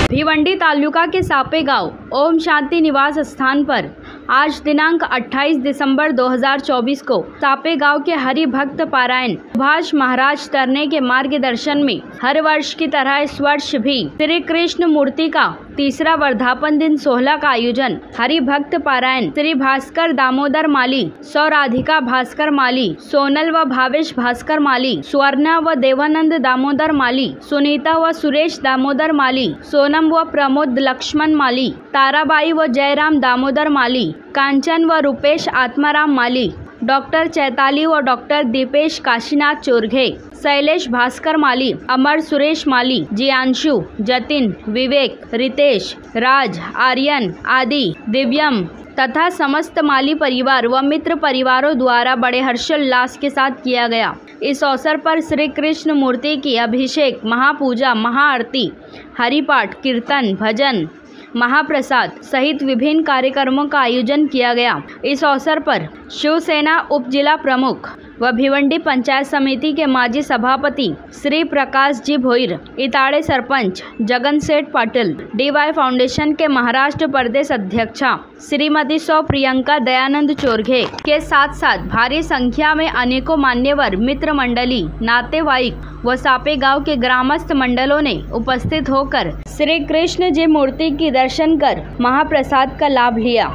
भिवंडी तालुका के सापे गांव ओम शांति निवास स्थान पर आज दिनांक 28 दिसंबर 2024 को सापे गांव के हरि भक्त पारायण सुभाष महाराज तरने के मार्गदर्शन में हर वर्ष की तरह इस वर्ष भी श्री कृष्ण मूर्ति का तीसरा वर्धापन दिन 16 का आयोजन हरि भक्त पारायण श्री भास्कर दामोदर माली, सौ राधिका भास्कर माली, सोनल व भावेश भास्कर माली, स्वर्णा व देवानंद दामोदर माली, सुनीता व सुरेश दामोदर माली, सोनम व प्रमोद लक्ष्मण माली, ताराबाई व जयराम दामोदर माली, कांचन व रुपेश आत्माराम माली, डॉक्टर चैताली व डॉक्टर दीपेश काशीनाथ चोरघे, शैलेश भास्कर माली, अमर सुरेश माली, जियांशु, जतिन, विवेक, रितेश, राज, आर्यन आदि दिव्यम तथा समस्त माली परिवार व मित्र परिवारों द्वारा बड़े हर्षोल्लास के साथ किया गया। इस अवसर पर श्री कृष्ण मूर्ति की अभिषेक, महापूजा, महाआरती, हरिपाठ, कीर्तन, भजन, महाप्रसाद सहित विभिन्न कार्यक्रमों का आयोजन किया गया। इस अवसर पर शिवसेना उप जिला प्रमुख व भिवंडी पंचायत समिति के माजी सभापति श्री प्रकाश जी भोईर, इताड़े सरपंच जगन सेठ पाटिल, डीवाई फाउंडेशन के महाराष्ट्र प्रदेश अध्यक्षा श्रीमती सौ प्रियंका दयानंद चोरघे के साथ साथ भारी संख्या में अनेकों मान्यवर, मित्र मंडली, नातेवाईक व सापे गांव के ग्रामस्थ मंडलों ने उपस्थित होकर श्री कृष्ण जी मूर्ति की दर्शन कर महाप्रसाद का लाभ लिया।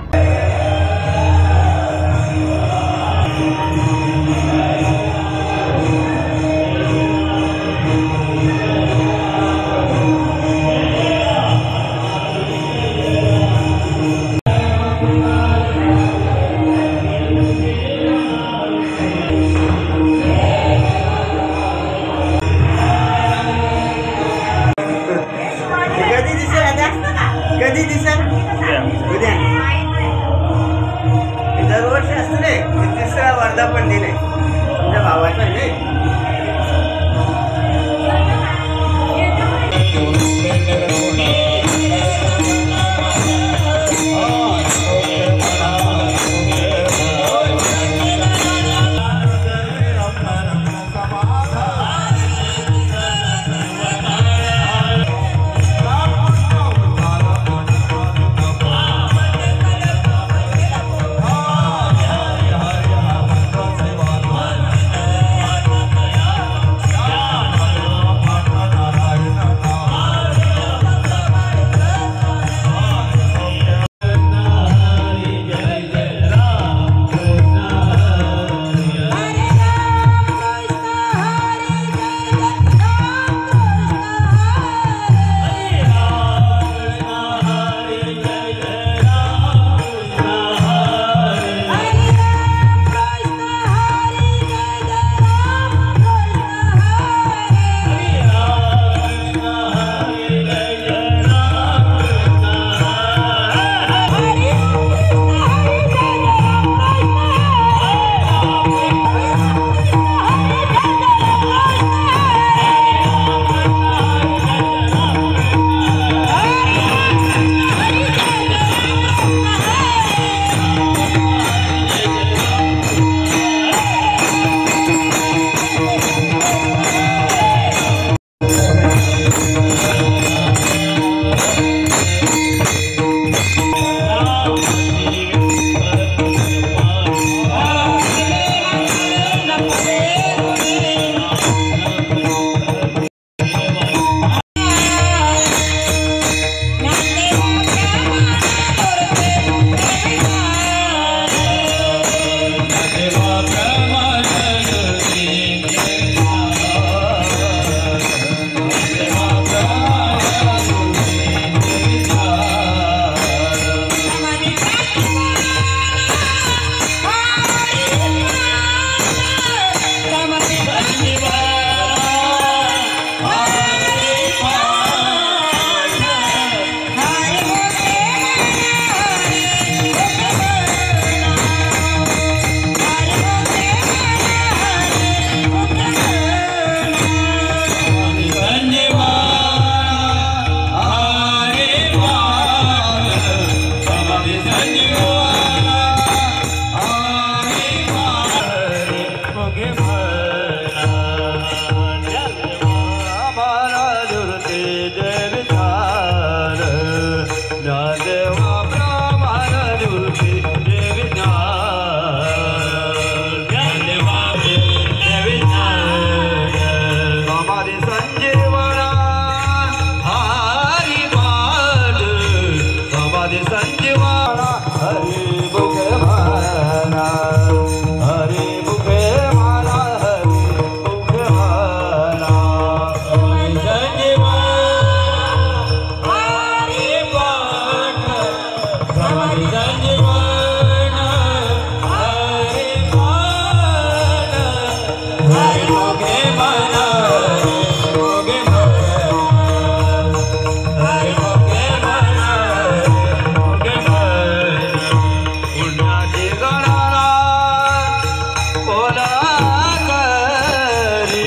कधी दिसेल उद्या दरवर्षी असते तिसरा वर्धापन दिन आहे तुमच्या भावाचा नाही। बोला करी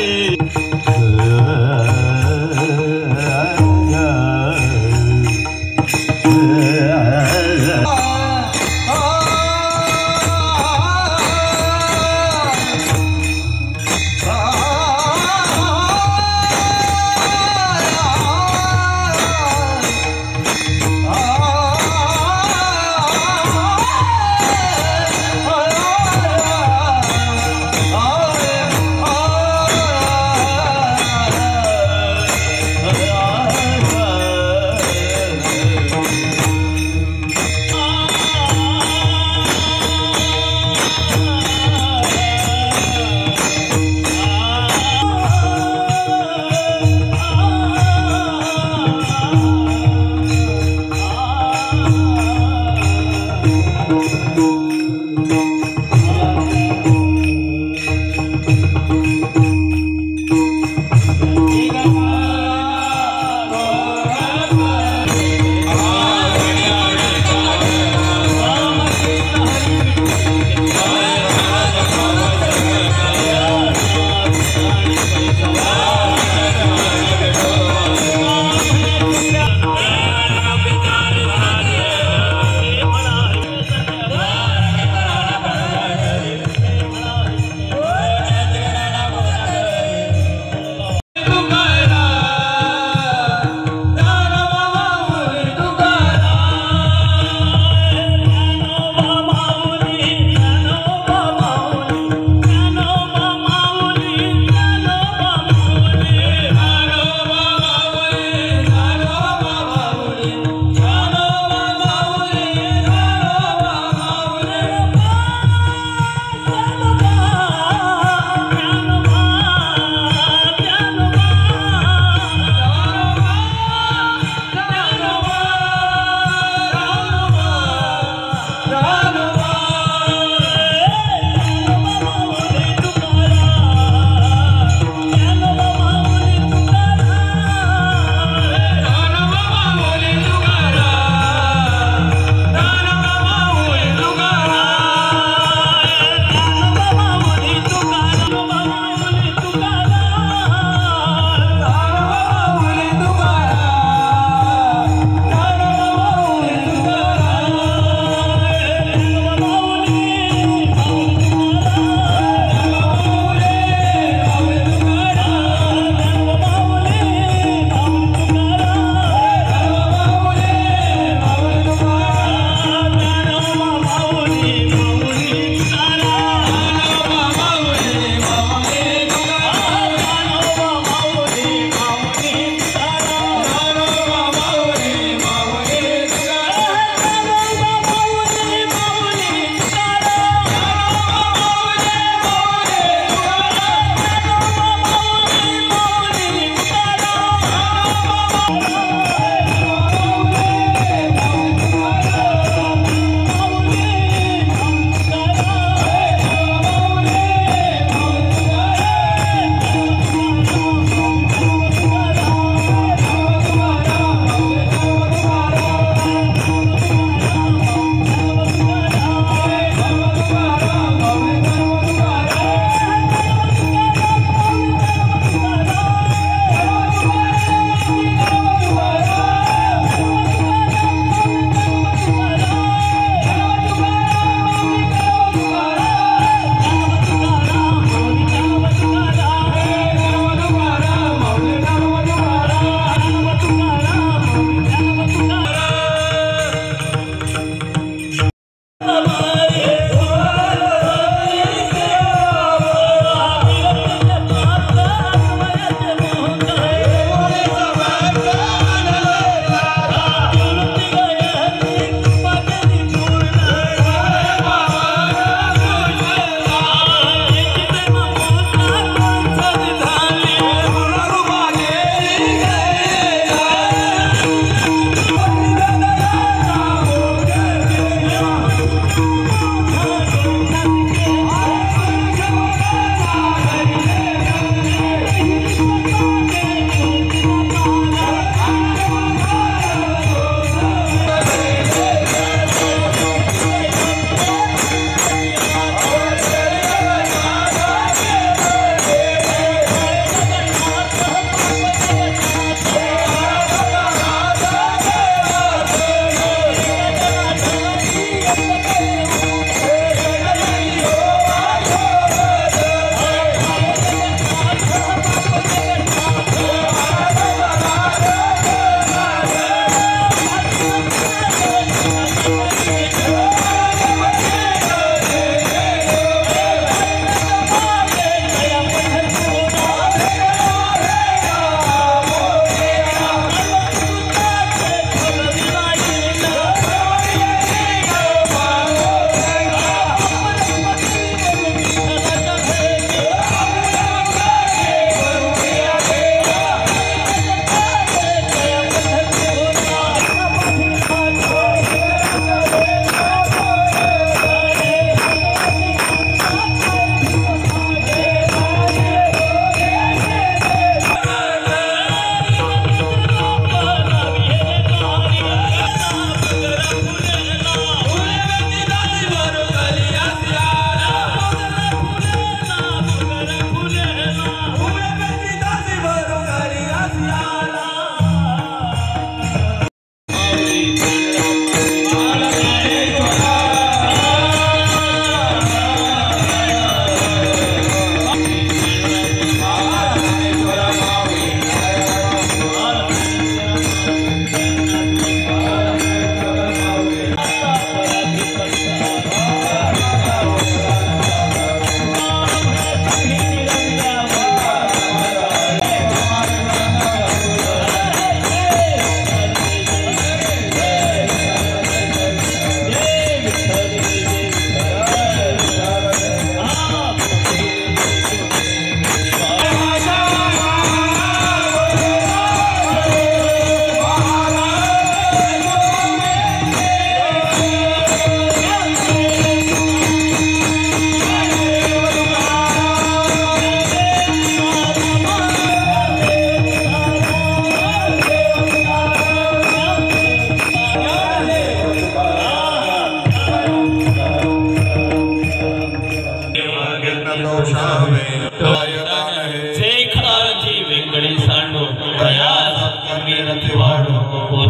जे खाजी वेंगडी सांडो दया सत्कर्मी वाढो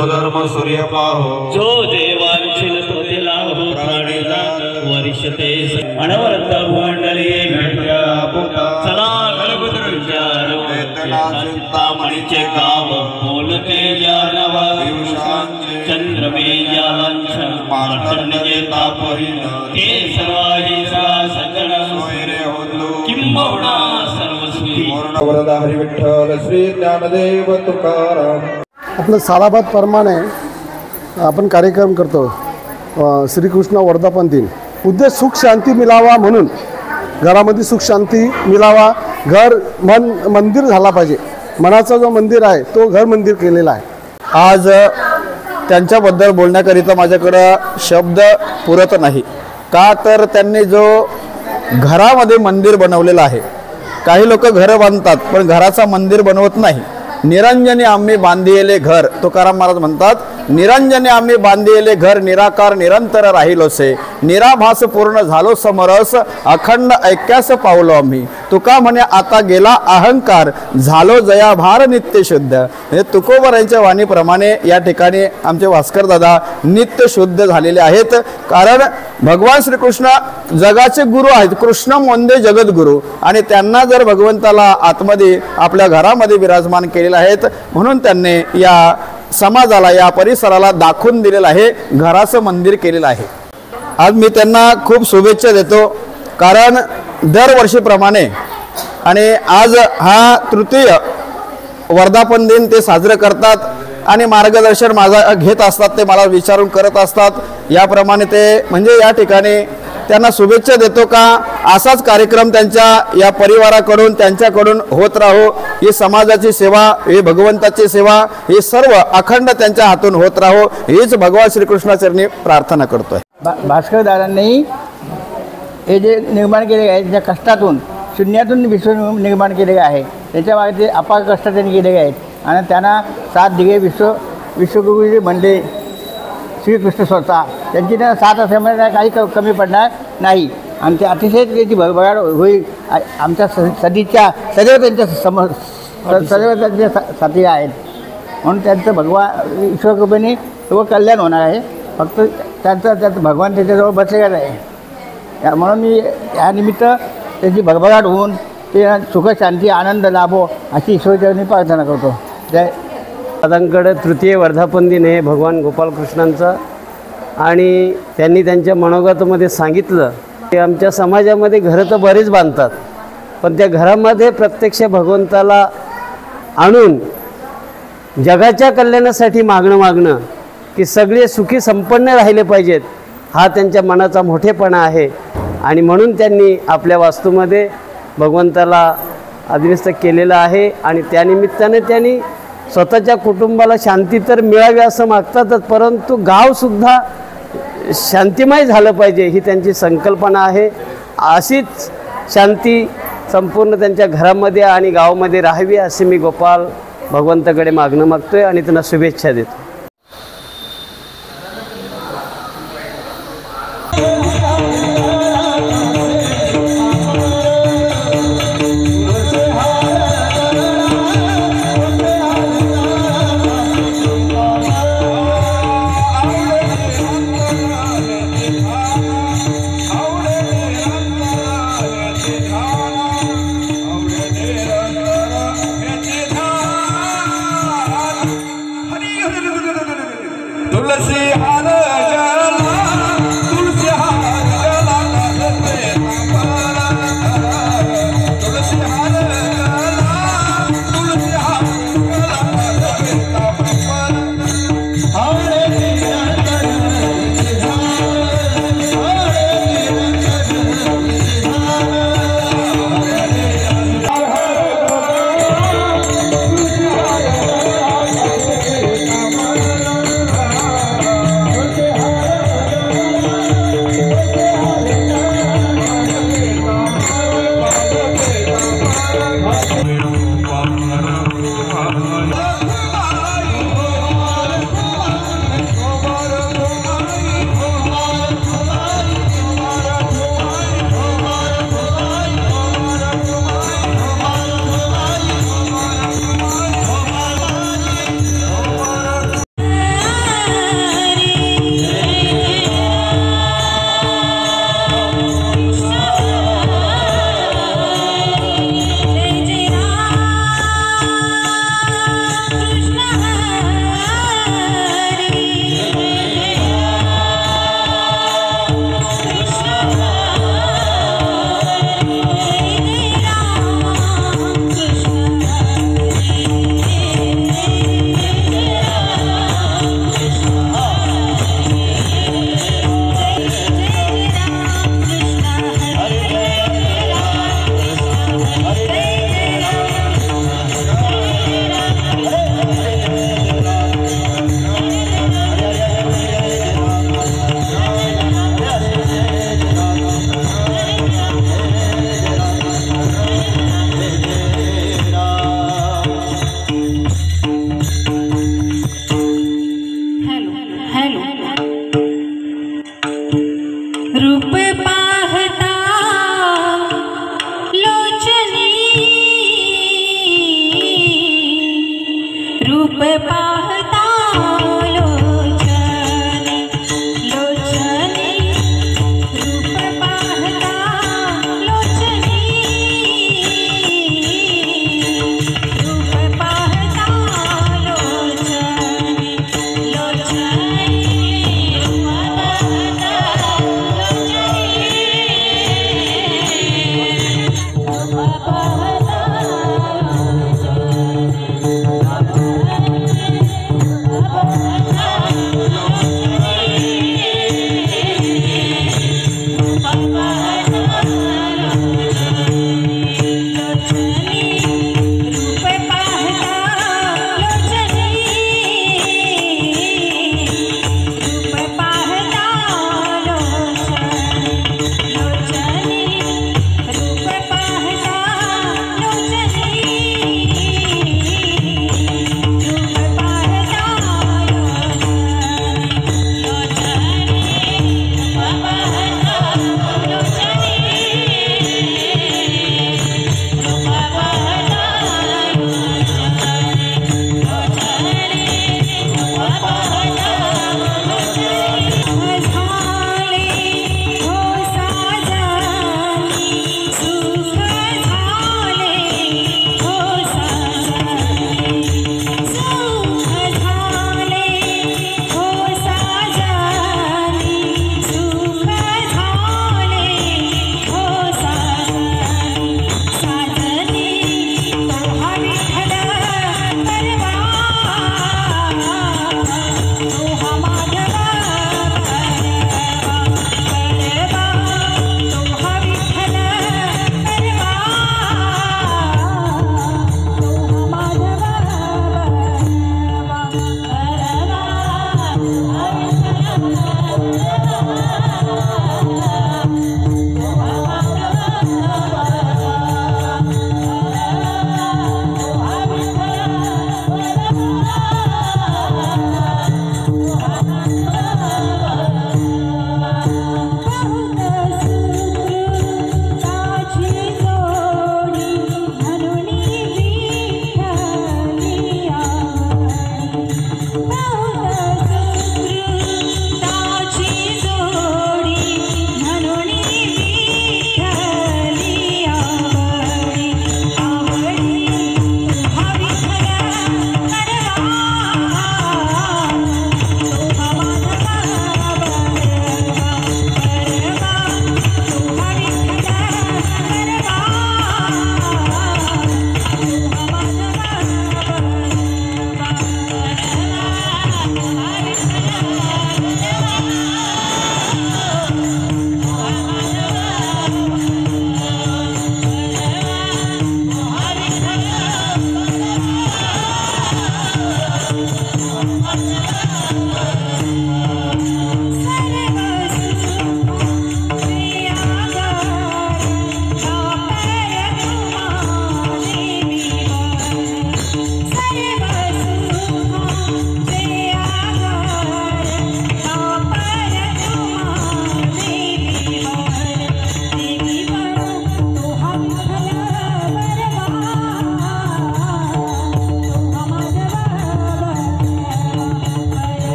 धर्म सूर्य पाहो जो देवांचिल तो दिला हो प्राणीला वर्षते अनवरत भुवंडली भेटल्या चला घरगुत्र विचार चिंतामणीचे गाव बोलते जानवा चंद्रमे जालांछन मार्तंडे तापहीन ते सर्वाही सज्जन सोयरे होतो किंबहुना सर्वस्वी वरदा हरी विठ्ठल श्री ज्ञानदेव तुकाराम. आपलं सालाबाद प्रमाणे आपण कार्यक्रम करतो श्रीकृष्ण वर्धापन दिन. उद्देश सुख शांती मिळावा म्हणून घरामध्ये सुख शांती मिळावा. घर मंदिर झाला पाहिजे. मनाचा जो मंदिर आहे तो घर मंदिर केलेला आहे. आज त्यांच्याबद्दल बोलण्याकरिता माझ्याकडं शब्द पुरत नाही. का तर त्यांनी जो घरामध्ये मंदिर बनवलेलं आहे. काही लोक घरं बांधतात पण घराचा मंदिर बनवत नाही. निरंजने आम्ही बांधिले घर तुकाराम महाराज म्हणतात, निरंजने आम्ही बांधिले घर निराकार निरंतर राहिलोसे निराभास पूर्ण झालो समरस अखंड ऐक्यास पावलो आम्ही. तुका म्हणे आता गेला अहंकार झालो जयाभार नित्य शुद्ध. म्हणजे तुकोबरांच्या वाणीप्रमाणे या ठिकाणी आमचे भास्कर दादा नित्य शुद्ध झालेले आहेत. कारण भगवान श्रीकृष्ण जगाचे गुरु आहेत. कृष्ण वंदे जगद्गुरु आणि त्यांना जर भगवंताला आतमध्ये आपल्या घरामध्ये विराजमान केलेले आहेत म्हणून त्यांनी या समाजाला या परिसराला दाखवून दिलेलं आहे. घराचं मंदिर केलेलं आहे. आज मी त्यांना खूप शुभेच्छा देतो. कारण दरवर्षीप्रमाणे आणि आज हा तृतीय वर्धापन दिन ते साजरे करतात आणि मार्गदर्शन माझा घेत असतात. ते मला विचारून करत असतात. याप्रमाणे ते म्हणजे या ठिकाणी त्यांना शुभेच्छा देतो का असाच कार्यक्रम त्यांच्या या परिवाराकडून त्यांच्याकडून होत राहो. ही समाजाची सेवा, ही भगवंताची सेवा, हे सर्व अखंड त्यांच्या हातून होत राहो हीच भगवान श्रीकृष्णाचरणी प्रार्थना करतोय. भास्कर दादांनी हे जे निर्माण केले आहे त्या कष्टातून शून्यातून विश्व निर्माण केले आहे. त्याच्यामागे ते अपार कष्ट त्यांनी केलेले आहेत आणि त्यांना 7 दिगे विश्वगुरु जे म्हणले श्रीकृष्ण स्वतः त्यांची त्यांना 7 असल्यामुळे काही कमी पडणार नाही. आणि ते अतिशय त्याची भरभराट होईल. आमच्या सदीच्या सदैव त्यांच्या सदैव त्यांच्या साथी आहेत म्हणून त्यांचं भगवान ईश्वरकृपेने सर्व कल्याण होणार आहे. फक्त त्यांचं भगवान त्याच्याजवळ बसलेलाच आहे. म्हणून मी या निमित्त त्याची भरभराट होऊन ते सुख शांती आनंद लाभो अशी ईश्वरचरणी प्रार्थना करतो. जय. दादांकडे तृतीय वर्धापन दिन आहे भगवान गोपालकृष्णांचा आणि त्यांनी त्यांच्या मनोगतामध्ये सांगितलं की आमच्या समाजामध्ये घरं तर बरेच बांधतात पण त्या घरामध्ये प्रत्यक्ष भगवंताला आणून जगाच्या कल्याणासाठी मागणं की सगळे सुखी संपन्न राहिले पाहिजेत हा त्यांच्या मनाचा मोठेपणा आहे. आणि म्हणून त्यांनी आपल्या वास्तूमध्ये भगवंताला अधीनस्थ केलेलं आहे. आणि त्यानिमित्ताने त्यांनी स्वतःच्या कुटुंबाला शांती तर मिळावी असं मागतातच परंतु गावसुद्धा शांतिमय झालं पाहिजे ही त्यांची संकल्पना आहे. अशीच शांती संपूर्ण त्यांच्या घरामध्ये आणि गावामध्ये राहावी असे मी गोपाल भगवंताकडे मागतोय आणि त्यांना शुभेच्छा देतो. हरी हरी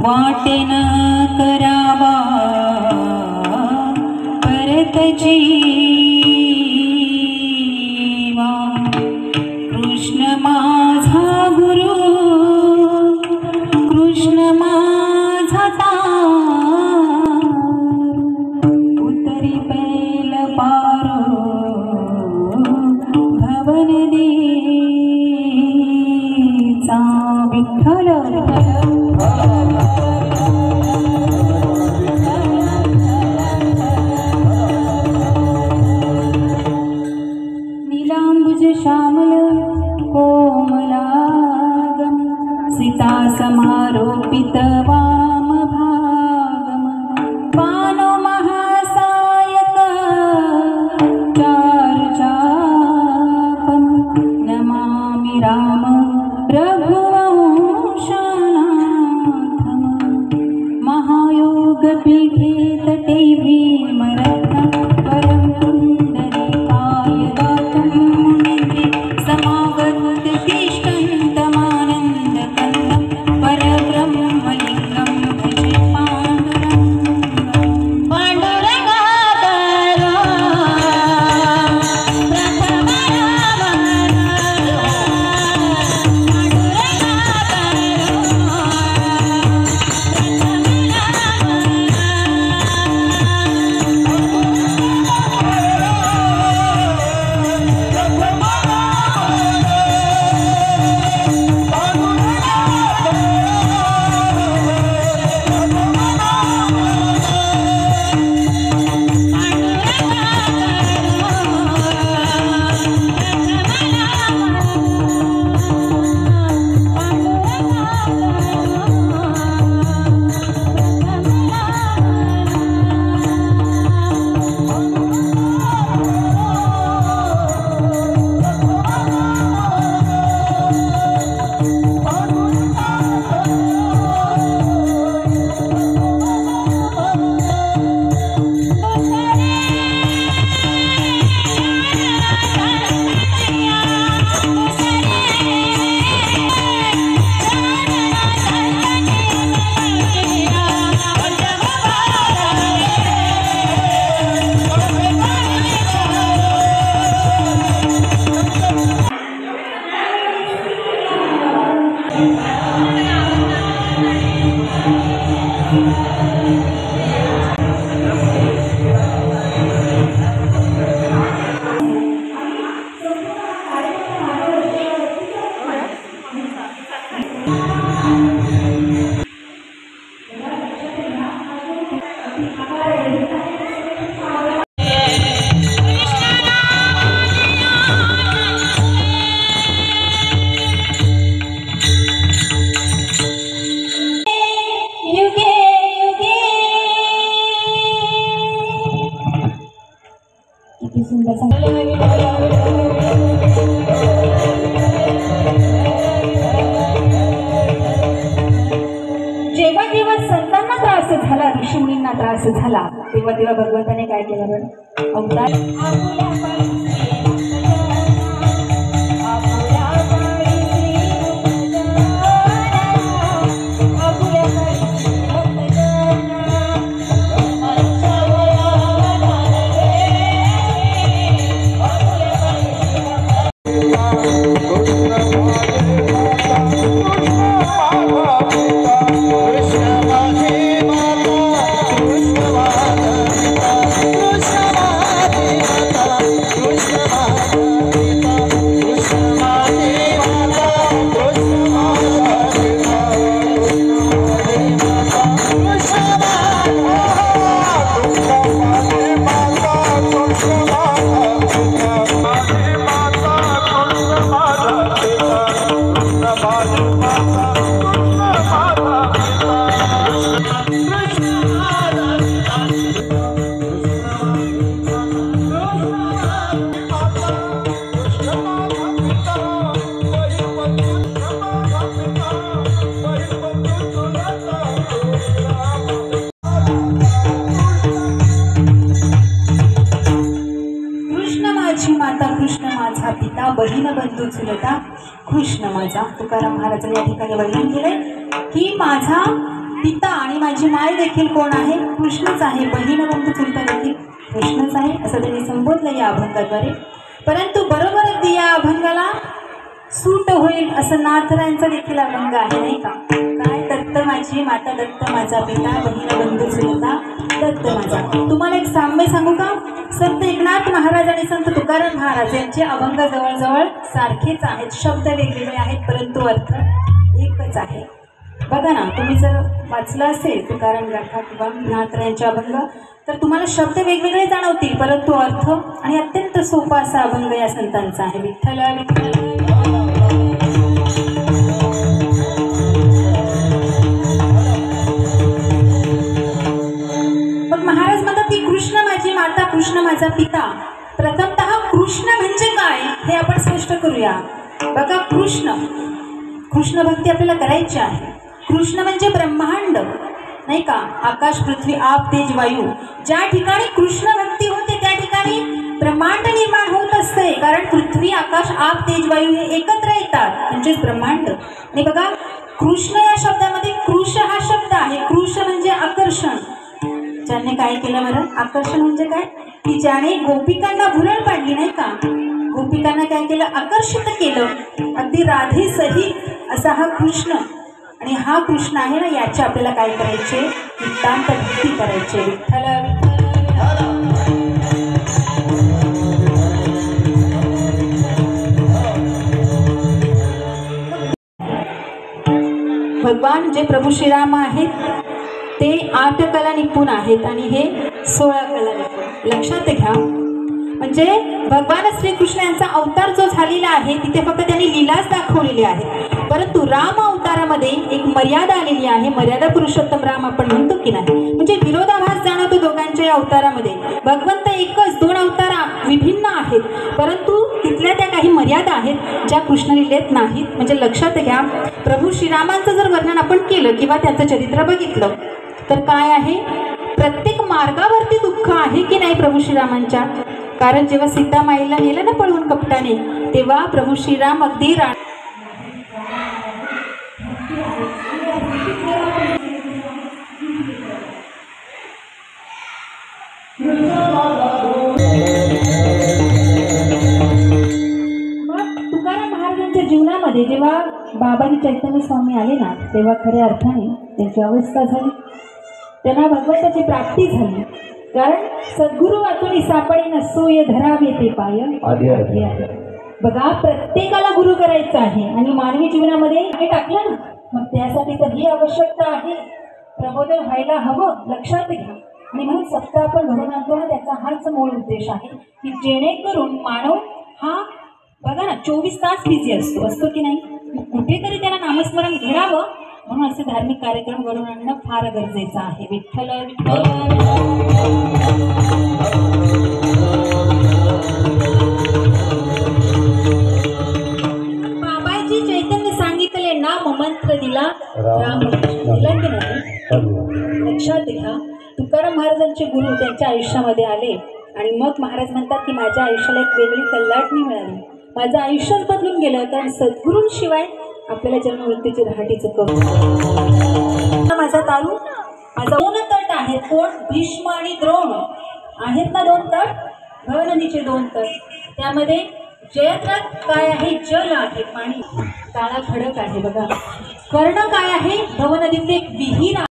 वाटेन करावा परत जीवा कृष्ण माझा गुरु कृष्ण माझा तारू उतरी पैल पारो भवन देचा विठ्ठल नीलांबुज श्यामल कोमलागम सीता समारोपित वाम भागम पानो महासायक चार चापम नमामि राम रघुवंशनाथम महायोग पीठे तटे भीमरत्नम परम पुंडरीकाय दातुं मुनिन्द्रे समागत तिष्ठन्तमानन्दकन्दं परब्रह्मलिङ्गं भजे जेव्हा जेव्हा संतांना त्रास झाला, ऋषीमुनींना त्रास झाला, तेव्हा तेव्हा भगवंताने काय केलं बरं? अवतार बहीण बंधू चुलता कृष्ण माझा. तुकाराम महाराजांनी या ठिकाणी वर्णन केलंय की माझा पिता आणि माझी माय देखील कोण आहे? कृष्णच आहे. बहीण बंधू चुलता देखील कृष्णच आहे असं त्यांनी संबोधलं या अभंगाद्वारे. परंतु बरोबर अगदी या अभंगाला सूट होईल असं नाथरायांचा देखील अभंग आहे, नाही का? काय? दत्त माझी माता, दत्त माझा पिता, बहीण बंधू चुलता दत्त माझा. तुम्हाला एक साम्य सांगू का? संत एकनाथ महाराज आणि संत तुकाराम महाराज यांचे अभंग जवळजवळ सारखेच आहेत. शब्द वेगवेगळे आहेत परंतु अर्थ एकच आहे. बघा ना, तुम्ही जर वाचलं असेल तुकाराम गाथा किंवा नाथरायांचे अभंग तर तुम्हाला शब्द वेगवेगळे जाणवतील परंतु अर्थ आणि अत्यंत सोपा असा अभंग या संतांचा आहे. विठ्ठल विठ्ठल. मग महाराज म्हणतात की कृष्ण माझी माता, कृष्ण माझा पिता. प्रथमतः कृष्ण म्हणजे काय हे आपण स्पष्ट करूया. बघा, कृष्ण भक्ती आपल्याला करायची आहे. कृष्ण म्हणजे ब्रह्मांड, नाही का? आकाश पृथ्वी आप तेज वायू. ज्या ठिकाणी कृष्ण भक्ती होते त्या ठिकाणी ब्रह्मांड निर्माण होत असते. कारण पृथ्वी आकाश आप तेज वायू हे एकत्र येतात म्हणजेच ब्रह्मांड. आणि बघा, कृष्ण या शब्दामध्ये कृष हा शब्द आहे. कृष म्हणजे आकर्षण. ज्याने काय केलं बरं? आकर्षण म्हणजे काय? की ज्याने गोपिकांना भुरळ पाडली, नाही का? गोपिकांना काय केलं? आकर्षित केलं. अगदी राधे सहित असा हा कृष्ण. आणि हा कृष्ण आहे ना, याचे आपल्याला काय करायचे? नितांत भक्ती करायचे. विठ्ठल भगवान जे प्रभू श्रीराम आहेत ते 8 कला निपुण आहेत आणि हे 16 कला निपुण. लक्षात घ्या. म्हणजे भगवान श्रीकृष्ण यांचा अवतार जो झालेला आहे तिथे फक्त त्यांनी लीलाच दाखवलेली आहे. परंतु राम अवतारामध्ये एक मर्यादा आलेली आहे. मर्यादा पुरुषोत्तम राम आपण म्हणतो की नाही? म्हणजे विरोधाभास जाणवतो दोघांच्या अवतारामध्ये. भगवंत एकच, 2 अवतार विभिन्न आहेत परंतु तिथल्या त्या काही मर्यादा आहेत ज्या कृष्णलीलेत नाहीत. म्हणजे लक्षात घ्या, प्रभू श्रीरामांचं जर वर्णन आपण केलं किंवा त्यांचं चरित्र बघितलं तर काय आहे? प्रत्येक मार्गावरती दुःख आहे की नाही प्रभू श्रीरामांच्या? कारण जेव्हा सीता माईला नेलं ना पळवून कपटाने तेव्हा प्रभू श्रीराम अगदी तुकाराम महाराजांच्या जीवनामध्ये जेव्हा बाबाजी चैतन्य स्वामी आले ना तेव्हा खऱ्या अर्थाने त्यांची अवस्था झाली. त्यांना भगवंताची प्राप्ती झाली. कारण सद्गुरू वाचून सापडे नसोय धरावे ते पाय. बघा, प्रत्येकाला गुरु करायचा आहे आणि मानवी जीवनामध्ये हे टाकलं ना मग त्यासाठी तर ही आवश्यकता आहे. प्रबोधन व्हायला हवं. लक्षात घ्या. आणि म्हणून सत्ता आपण घडून आणतो ना त्याचा हाच मूळ उद्देश आहे की जेणेकरून मानव हा बघा ना 24 तास बिझी असतो की नाही? कुठेतरी त्याला नामस्मरण घडावं म्हणून असे धार्मिक कार्यक्रम घडून आणणं फार गरजेचं आहे. विठ्ठल विठ्ठल. बाबाजी चैतन्य सांगितले नाम मंत्र दिला राम दिला की नाही? लक्षात घ्या. तुकाराम महाराजांचे गुरु त्यांच्या आयुष्यामध्ये आले आणि मग महाराज म्हणतात की माझ्या आयुष्याला एक वेगळी कल्लाटणी मिळाली. माझं आयुष्यच बदलून गेलं कारण सद्गुरूंशिवाय आपल्याला जन्ममृत्यूची रहाटी चुकवली. माझा तारू, माझा 2 तट आहेत. कोण? भीष्म आणि द्रोण आहेत ना 2 तट. भवनदीचे 2 तट. त्यामध्ये जयद्रथ काय आहे? जल आहे, पाणी. काळा खडक आहे बघा. कर्ण काय आहे? भवनदीतले एक विहीर आहे.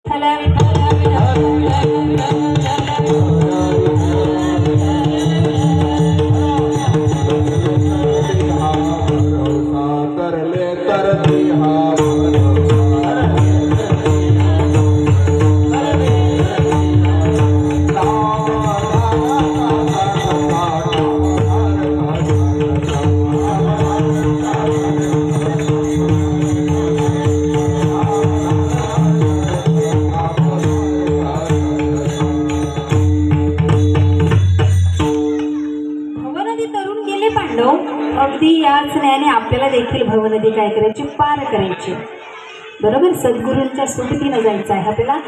अगदी याच न्यायाने आपल्याला देखील भवनदी काय करायची? पार करायची. बरोबर. सद्गुरूंच्या सोबतीनं जायचं आहे आपल्याला.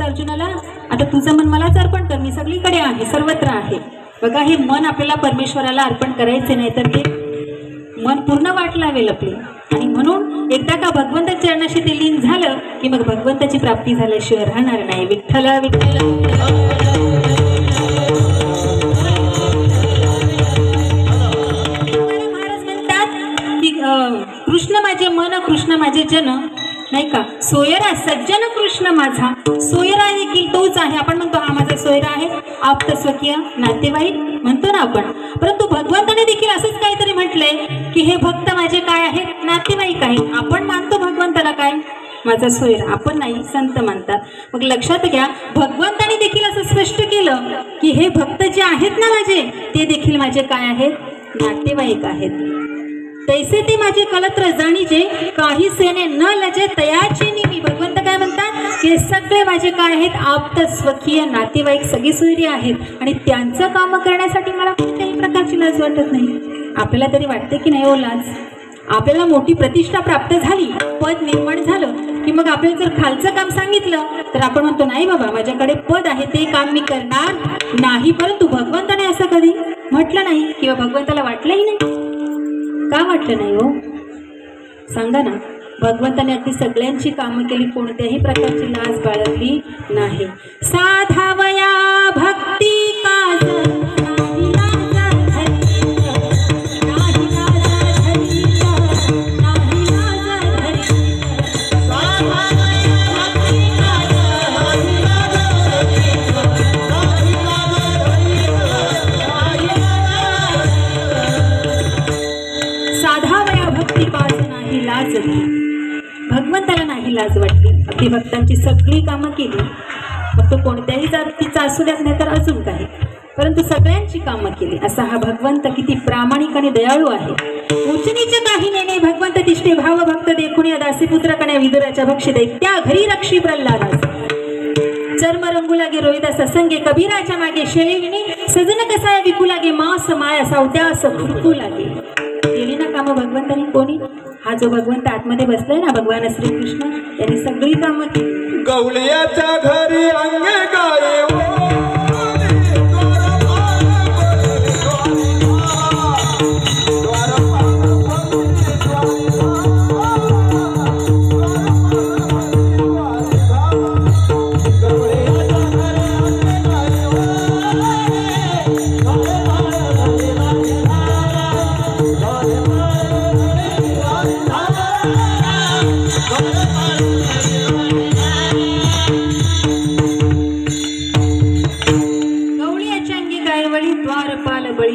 अर्जुनाला, आता तुझं मन मलाच अर्पण कर, मी सगळीकडे आहे, सर्वत्र आहे. बघा, हे मन आपल्याला परमेश्वराला अर्पण करायचे नाही तर ते मन पूर्ण वाट लावेल आपली. आणि म्हणून एकदा का भगवंताच्या चरणाशी ते लीन झालं की मग भगवंताची प्राप्ती झाल्याशिवाय राहणार नाही. विठ्ठल विठ्ठल महाराज म्हणतात की कृष्ण माझे मन, कृष्ण माझे जन, नाही का, सोयरा सज्जन कृष्ण माझा. सोयरा देखील तोच आहे. आपण म्हणतो हा माझा सोयरा आहे, आप्त स्वकीय नातेवाईक म्हणतो ना आपण. परंतु भगवंताने देखील असंच काहीतरी म्हटलंय की हे भक्त माझे काय आहेत, नातेवाईक आहेत. आपण मानतो भगवंताला काय, माझा सोयरा, आपण नाही, संत मानतात. मग लक्षात घ्या, भगवंताने देखील असं स्पष्ट केलं की हे भक्त जे आहेत ना माझे, ते देखील माझे काय आहेत, नातेवाईक आहेत. तैसे ते माझे कलत्र जाणीजे, काही सेने न लजे तयाचे निमी. भगवंत काय म्हणतात की सगळे माझे काय आहेत, आप्त स्वकीय नातेवाईक, सगळी सोयरी आहेत. आणि त्यांचं काम करण्यासाठी मला कोणत्याही प्रकारची लाज वाटत नाही. आपल्याला तरी वाटते की नाही हो लाज? आपल्याला मोठी प्रतिष्ठा प्राप्त झाली, पद निर्माण झालं की मग आपल्याला जर खालचं काम सांगितलं तर आपण म्हणतो नाही बाबा, माझ्याकडे पद आहे, ते काम मी करणार नाही. परंतु भगवंताने असं कधी म्हटलं नाही किंवा भगवंताला वाटलंही नाही. का वाटलं नाही हो? सांगा ना. भगवंताने अगदी सगळ्यांची कामं केली, कोणत्याही प्रकारची लाज बाळगली नाही. साधावया भक्ती काज नाही लाज धरी, नाही लाज धरी, नाही लाज धरी. साधावया भक्ती काज नाही लाज धरी, नाही लाज धरी, साधावया भक्ती काज नाही लाज धरी. भगवंताला नाही लाज वाटली. अगदी भक्तांची सगळी कामं केली, मग तो कोणत्याही जातीचा असू द्यात नाही तर अजून काही, परंतु सगळ्यांची कामं केली. असा हा भगवंत किती प्रामाणिक आणि दयाळू आहे. उचनीच काही नेणे भगवंत तिष्ठे भाव भक्त देखून या दासीपुत्र कण्या विदुराच्या भक्षी दैत्या घरी रक्षी प्रल्हादास. चर्म रंगू लागे रोहिदास संगे कबीराच्या मागे शेळीविणी सजन कसा विकू लागे मास माया सावत्यास खुरकू लागे. केली ना कामं भगवंतानी. कोणी? हा जो भगवंत आतमध्ये बसलाय ना, भगवान श्रीकृष्ण, त्यांनी सगळी कामं केली. गवळ्याच्या घरी अंगे गाये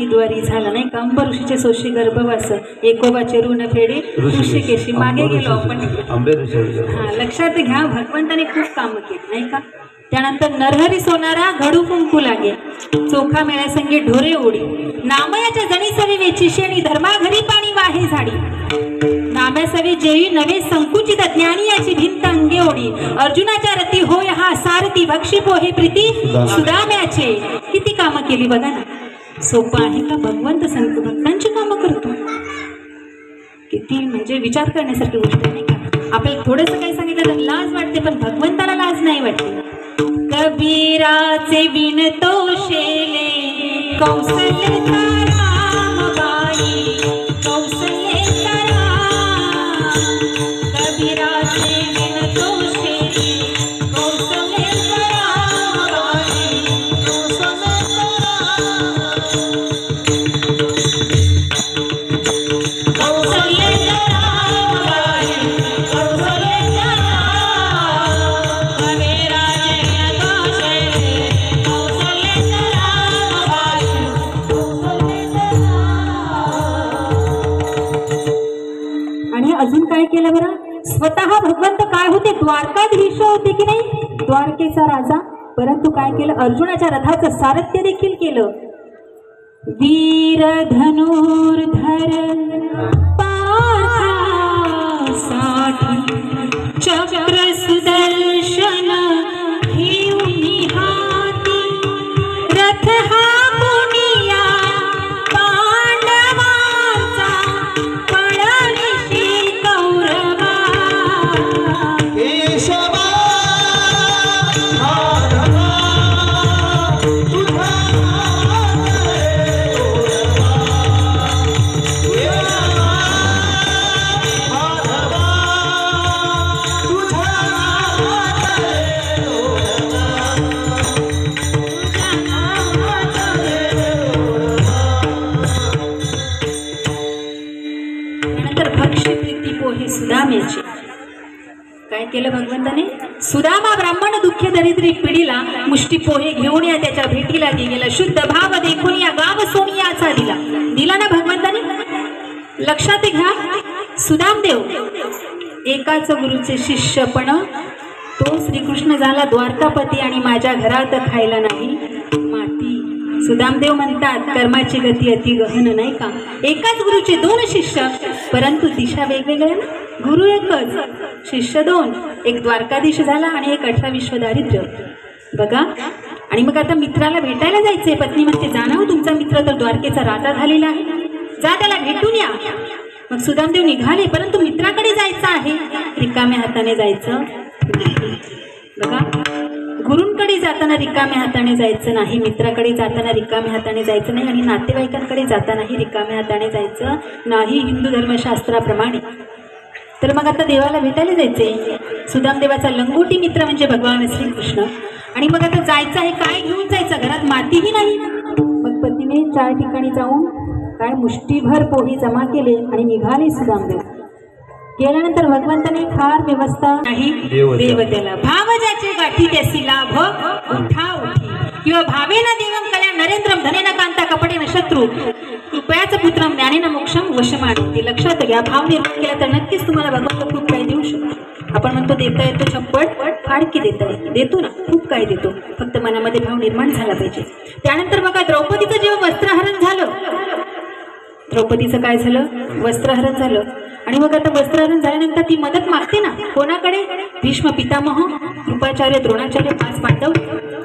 द्वारी झाला नाही का. अंबर ऋषीचे सोशी गर्भवास, एकोबाचे ऋण फेडे ऋषिकेशी. मागे गेलो आपण. हा, लक्षात घ्या, भगवंताने खूप कामं केली नाही का. त्यानंतर नरहरी सोनारा घडू कुंकू लागे, चोखा मेळ्यासंगे ढोरे ओढी. नामयाच्या जणी सवी वेची शेणी, धर्मा घरी पाणी वाहे झाडी. नाम्यासवी जेवी नवे संकुचित ज्ञानी याची भिंत अंगे ओढी. अर्जुनाच्या रती होय हा सारथी, भक्षी पोहे प्रीती सुदाम्याचे. किती कामं केली बघा ना. सोपं आहे का? भगवंत संत भक्तांची कामं करतो. किती म्हणजे विचार करण्यासारखी गोष्ट नाही का. आपल्याला थोडंसं काही सांगितलं तर लाज वाटते, पण भगवंताला लाज नाही वाटते. कबीराचे विणतो शेले कौशल्य रामबाई, कौशल्य राम. कबीराचे विणतो शेले कौशल्य रामबाई, अजून काय केलं बरं. स्वतः भगवंत काय होते, द्वारकाधीश होते की नाही, द्वारकेचा राजा. परंतु काय केलं, अर्जुनाच्या रथाचं सारथ्य देखील केलं. वीर धनुर्धर पार्थासाठी चक्र सुदर्शन घेऊनी हाती. रथ हा कोणिया पांडवांचा, पळविशी कौरवा. केशवा केलं भगवंताने? सुदामा ब्राह्मण दुःख दरिद्री पिढीला मुष्टी पोहे घेऊन या त्याच्या भेटीला गेला, शुद्ध भाव देखून या गाव सोनियाचा दिला ना भगवंताने? लक्षात घ्या, सुदामदेव एकाच गुरुचे शिष्य, पण तो श्रीकृष्ण झाला द्वारकापती आणि माझ्या घरात खायला नाही माती. सुदामदेव म्हणतात कर्माची गती अति गहन, नाही का? एकाच गुरुचे दोन शिष्य, परंतु दिशा वेगवेगळ्या ना. गुरु एकच, शिष्य दोन, एक द्वारकाधीश झाला आणि एक 18 विश्व दारिद्र्य. बघा. आणि मग आता मित्राला भेटायला जायचंय. पत्नी म्हणते जा ना, तुमचा मित्र तर द्वारकेचा राजा झालेला आहे, जा त्याला भेटून या. मग सुदामदेव निघाले, परंतु मित्राकडे जायचं आहे, रिकाम्या हाताने जायचं नाही. बघा, गुरूंकडे जाताना रिकाम्या हाताने जायचं नाही, मित्राकडे जाताना रिकाम्या हाताने जायचं नाही, आणि नातेवाईकांकडे जातानाही रिकाम्या हाताने जायचं नाही हिंदू धर्मशास्त्राप्रमाणे. तर मग आता देवाला भेटायला जायचे. सुदामदेवाचा लंगोटी मित्र म्हणजे भगवान श्रीकृष्ण. आणि मग आता जायचं आहे, काय घेऊन जायचं? घरात मातीही नाही. मग पत्नीने 4 ठिकाणी जाऊन काय मुष्टीभर पोहे जमा केले आणि निघाले सुदामदेव. गेल्यानंतर भगवंताने फार व्यवस्था नाही देवतेला. भाव ज्याचे गाठी त्यासी लाभ उठा उठी, किंवा भावेना देवम कल्या नरेंद्रम धनेन कांता कपडे न शत्रू कृपयाच पुत्रम ज्ञानेन मोक्षम वशमानते. लक्षात घ्या, भाव निर्माण केला तर नक्कीच तुम्हाला भगवंत खूप काही देऊ शकतो. आपण म्हणतो देता येतो छप्पड, फाडकी देता येते, देतो ना, खूप काही देतो, फक्त मनामध्ये भाव निर्माण झाला पाहिजे. त्यानंतर बघा, द्रौपदीचं जेव्हा वस्त्रहरण झालं, द्रौपदीचं काय झालं? वस्त्रहरण झालं. आणि मग आता वस्त्रहरण झाल्यानंतर ती मदत मागते ना, कोणाकडे? भीष्म पितामह, कृपाचार्य, द्रोणाचार्य, 5 पांडव.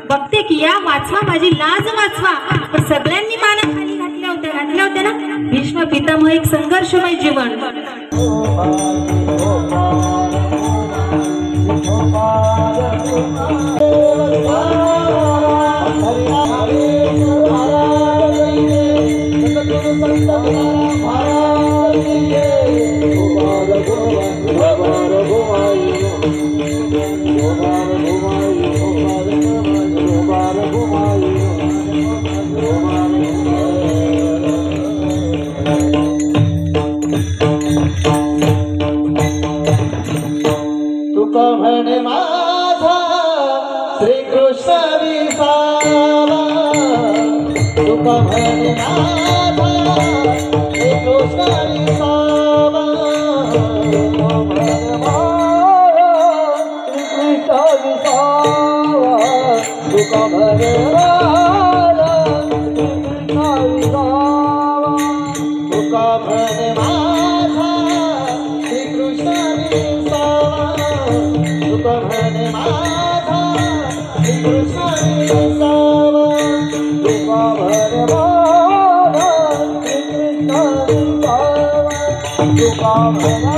बघते की या वाचवा, माझी लाज वाचवा. पण सगळ्यांनी माना खाली घातल्या होत्या ना. भीष्म पितामह एक संघर्षमय जीवन. म्हणे माझा श्रीकृष्ण विसावा, तुका म्हणे माझा श्रीकृष्ण विसावा, म्हणे माझा श्रीकृष्ण विसावा, तुका म्हणे माझा श्रीकृष्ण विसावा, तुका म्हणे माझा श्रीकृष्ण विसावा, तुका म्हणे माझा श्रीकृष्ण विसावा, तुका म्हणे माझा श्रीकृष्ण विसावा, तुका म्हणे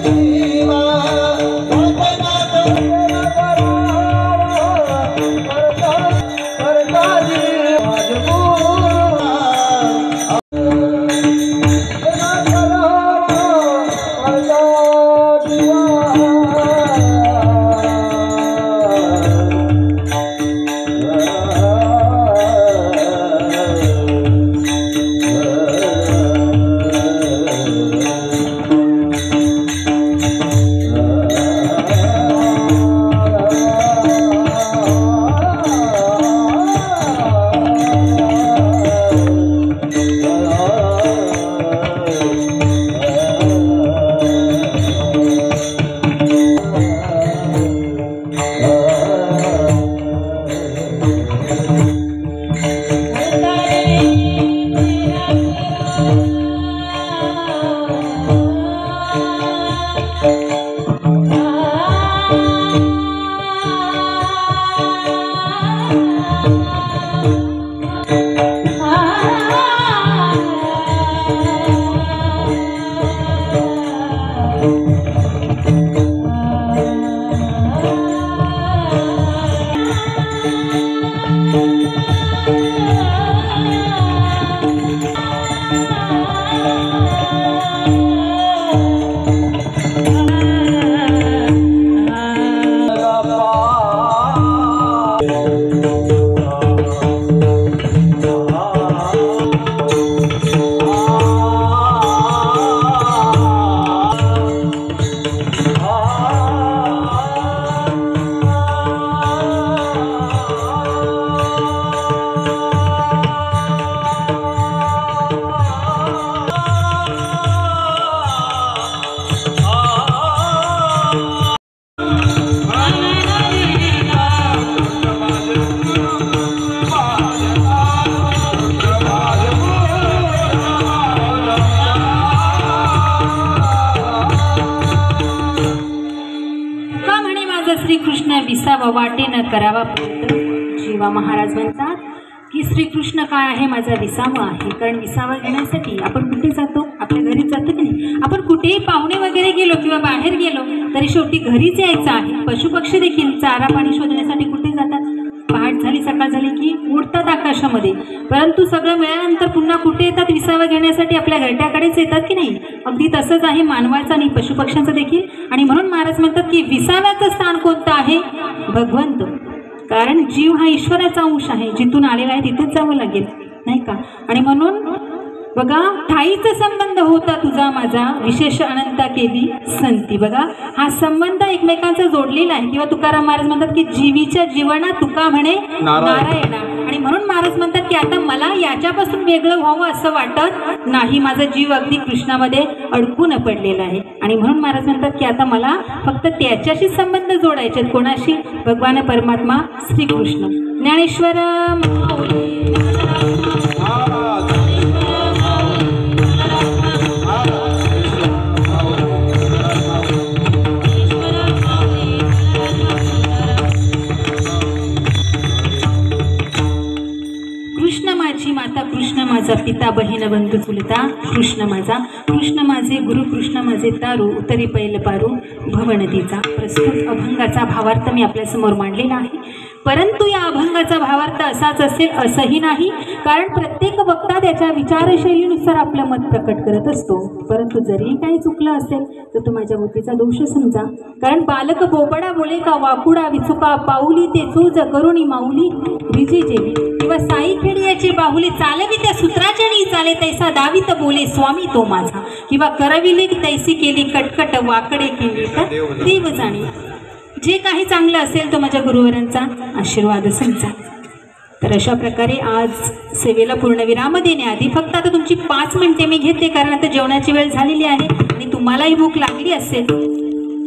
जीवा नाथ करता वाटेनं करावा प्रयत्न. जीवा महाराज म्हणतात की श्रीकृष्ण काय आहे, माझा विसावा आहे. कारण विसावा घेण्यासाठी आपण कुठे जातो, आपल्या घरी जातो की नाही. आपण कुठेही पाहुणे वगैरे गेलो किंवा बाहेर गेलो तरी शेवटी घरीच यायचं आहे. पशुपक्षी देखील चारा पाणी शोधण्यासाठी कुठे जातात, पहाट झाली सकाळ झाली की उडतात आकाशामध्ये. परंतु सगळं मिळाल्यानंतर पुन्हा कुठे येतात, विसावा घेण्यासाठी आपल्या घरट्याकडेच येतात की नाही. अगदी तसंच आहे मानवाचं आणि पशुपक्ष्यांचं देखील. आणि म्हणून महाराज म्हणतात की विसाव्याचं स्थान कोणतं आहे, भगवंत. कारण जीव हा ईश्वराचा अंश आहे, जिथून आलेला आहे तिथेच जावं लागेल नाही का. आणि म्हणून बघा ठाईचा संबंध होता तुझा माझा, विशेष अनंता केली संती. बघा हा संबंध एकमेकांचा जोडलेला आहे. किंवा तुकाराम महाराज म्हणतात की जीवीच्या जीवना तुका म्हणे नारायणा. आणि म्हणून महाराज म्हणतात की आता मला याच्यापासून वेगळं व्हावं असं वाटत नाही. माझा जीव अगदी कृष्णामध्ये अडकून पडलेला आहे. आणि म्हणून महाराज म्हणतात की आता मला फक्त त्याच्याशी संबंध जोडायचे. कोणाशी, भगवान परमात्मा श्रीकृष्ण. ज्ञानेश्वर माता, कृष्ण माझा पिता, बहीण बंधू चुलता, कृष्ण माझा, कृष्ण माझे गुरु, कृष्ण माझे तारू, उतरी पैल पारू भवनदीचा. प्रस्तुत अभंगाचा भावार्थ मी आपल्यासमोर मांडलेला आहे. परंतु या अभंगाचा भावार्थ असाच असेल असंही नाही. कारण प्रत्येक वक्ता त्याच्या विचारशैलीनुसार आपलं मत प्रकट करत असतो. परंतु जरी काही चुकलं असेल तर तो माझ्या बुद्धीचा दोष समजा. कारण बालक बोबडा बोले का वाकुडा विचुका पाऊली, ते चूज करुणी माऊली विजे जेवी. किंवा साई खेडी याची बाहुली, चालवी त्या सूत्राच्या नी चाले तैसा दावीत बोले स्वामी तो माझा. किंवा करविली तैसी केली कटकट वाकडे केली तर देव जाणे. जे काही चांगलं असेल तो माझ्या गुरुवरांचा आशीर्वाद समजा. तर अशा प्रकारे आज सेवेला पूर्णविराम देण्याआधी फक्त आता तुमची 5 मिनिटे मी घेते. कारण आता जेवणाची वेळ झालेली आहे आणि तुम्हालाही भूक लागली असेल.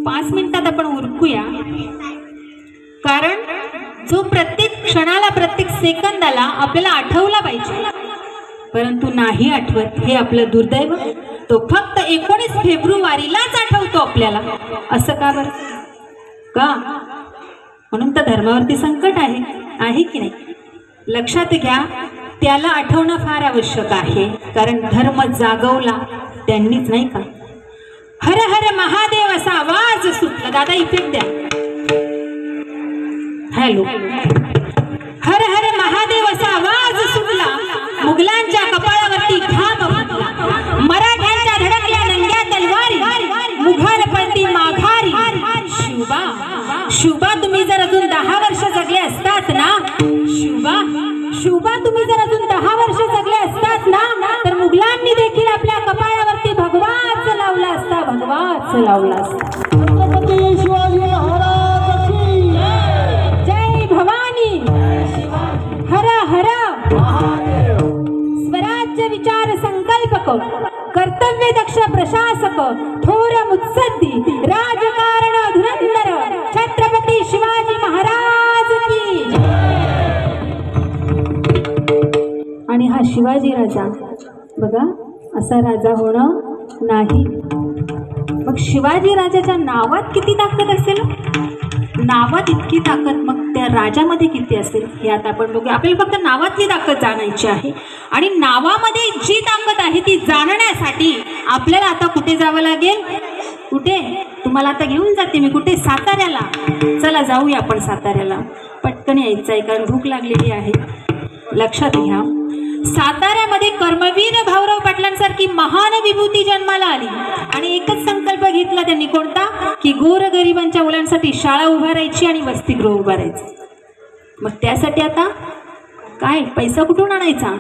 5 मिनिटात आपण उरकूया. कारण जो प्रत्येक क्षणाला प्रत्येक सेकंदाला आपल्याला आठवला पाहिजे परंतु नाही आठवत, हे आपलं दुर्दैव. तो फक्त 19 फेब्रुवारीलाच आठवतो आपल्याला. असं का बरं, का? म्हणून तर धर्मावरती संकट आहे की नाही. लक्षात घ्या, त्याला आठवणं फार आवश्यक आहे. कारण धर्म जागवला त्यांनीच नाही का. हर हर महादेव असा आवाज सुटला. दादा इफेक्ट द्या. हॅलो. हर हर महादेव असा आवाज सुटला, मुघलांच्या कपाळावरती घाम फुटला, मराठ्यांच्या धडकल्या नंग्या तलवारी, मुघल पळती माघारी. शुभा शुभा तुम्ही जर अजून 10 वर्ष जगले असतात ना, शुभा तुम्ही जर अजून 10 वर्ष जगले असतात ना, तर मुघलांनी देखील आपल्या कपाळावरती भगवाच लावला असता, भगवाच लावला असता. शिवाजी महाराज की जय भवानी. हर हर स्वराज्य विचार संकल्पक, कर्तव्य दक्ष प्रशासक, थोर मुत्सद्दी, राजकारण धुरंधर, छत्रपती शिवाजी महाराज की. आणि हा शिवाजी राजा बघा, असा राजा होणं नाही. मग शिवाजी राजाच्या नावात किती ताकद असेल, नावात इतकी ताकद, मग त्या राजामध्ये किती असेल हे आता आपण बघूया. आपल्याला फक्त नावातली ताकद जाणायची आहे. आणि नावामध्ये जी ताकद आहे ती जाणण्यासाठी आपल्याला आता कुठे जावं लागेल. कुठे? तुम्हाला आता घेऊन जाते मी. कुठे? साताऱ्याला. चला जाऊया आपण साताऱ्याला. पटकन यायचं आहे कारण भूक लागलेली आहे. लक्षात घ्या, साताऱ्यामध्ये कर्मवीर भाऊराव पाटलांसारखी महान विभूती जन्माला आली. आणि एकच संकल्प घेतला त्यांनी, कोणता? की गोरगरिबांच्या मुलांसाठी शाळा उभारायची आणि वसतिगृह उभारायचं. मग त्यासाठी आता काय पैसा कुठून आणायचा?